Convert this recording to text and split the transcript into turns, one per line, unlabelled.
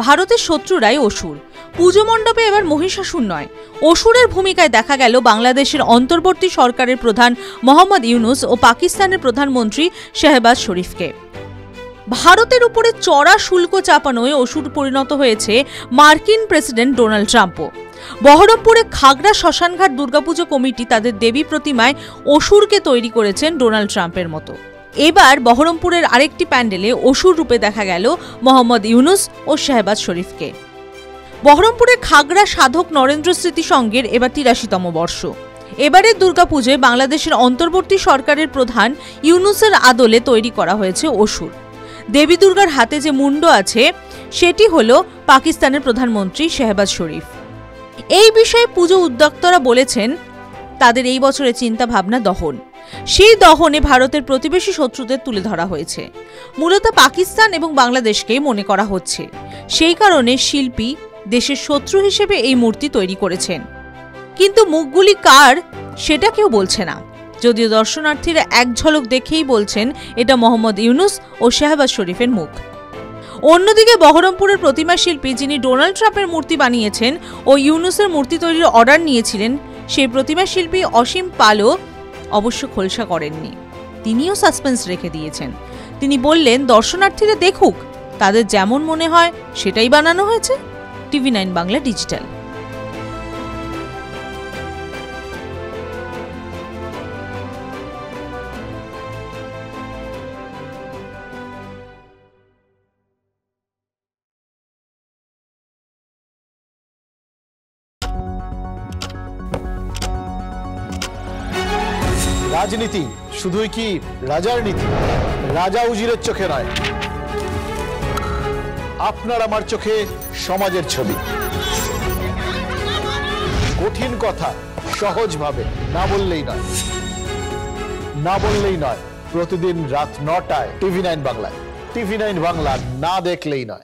ভারতের শত্রুরাই অসুর। পুজো মণ্ডপে এবার মহিষাসুর নয়, অসুরের ভূমিকায় দেখা গেল বাংলাদেশের অন্তর্বর্তী সরকারের প্রধান মোহাম্মদ ইউনুস ও পাকিস্তানের প্রধানমন্ত্রী শাহবাজ শরীফকে। ভারতের উপরে চড়া শুল্ক চাপানোয় অসুর পরিণত হয়েছে মার্কিন প্রেসিডেন্ট ডোনাল্ড ট্রাম্পও। বহরমপুরে খাগড়া শ্মশানঘাট দুর্গাপুজো কমিটি তাদের দেবী প্রতিমায় অসুরকে তৈরি করেছেন ডোনাল্ড ট্রাম্পের মতো। এবার বহরমপুরের আরেকটি প্যান্ডেলে অসুর রূপে দেখা গেল মোহাম্মদ ইউনুস ও শাহবাজ শরীফকে। বহরমপুরের খাগড়া সাধক নরেন্দ্র স্মৃতি সংঘের এবার ৮৩তম বর্ষ। এবারের দুর্গাপুজোয় বাংলাদেশের অন্তর্বর্তী সরকারের প্রধান ইউনুসের আদলে তৈরি করা হয়েছে অসুর। দেবী দুর্গার হাতে যে মুন্ড আছে সেটি হল পাকিস্তানের প্রধানমন্ত্রী শাহবাজ শরীফ। এই বিষয়ে পুজো উদ্যোক্তারা বলেছেন তাদের এই বছরের চিন্তা ভাবনা দহন। সেই দহনে ভারতের প্রতিবেশী শত্রুদের তুলে ধরা হয়েছে। মূলত পাকিস্তান এবং বাংলাদেশকেই মনে করা হচ্ছে। সেই কারণে শিল্পী দেশের শত্রু হিসেবে এই মূর্তি তৈরি করেছেন, কিন্তু মুখগুলি কার সেটা কেউ বলছে না, যদিও দর্শনার্থীরা এক ঝলক দেখেই বলছেন এটা মোহাম্মদ ইউনুস ও শাহবাজ শরীফের মুখ। অন্যদিকে বহরমপুরের প্রতিমা শিল্পী যিনি ডোনাল্ড ট্রাম্পের মূর্তি বানিয়েছেন ও ইউনুসের মূর্তি তৈরির অর্ডার নিয়েছিলেন, সেই প্রতিমা শিল্পী অসীম পালও অবশ্য খোলসা করেননি। তিনিও সাসপেন্স রেখে দিয়েছেন। তিনি বললেন দর্শনার্থীরা দেখুক, তাদের যেমন মনে হয় সেটাই বানানো হয়েছে। TV9 Bangla digital.
রাজনীতি শুধুই কি রাজার নীতি? রাজা উজিরের চোখে নয়, আপনার আমার চোখে সমাজের ছবি। কঠিন কথা সহজভাবে না বললেই নয়। প্রতিদিন রাত ৯টায় TV9 বাংলায়। TV9 বাংলা না দেখলেই নয়।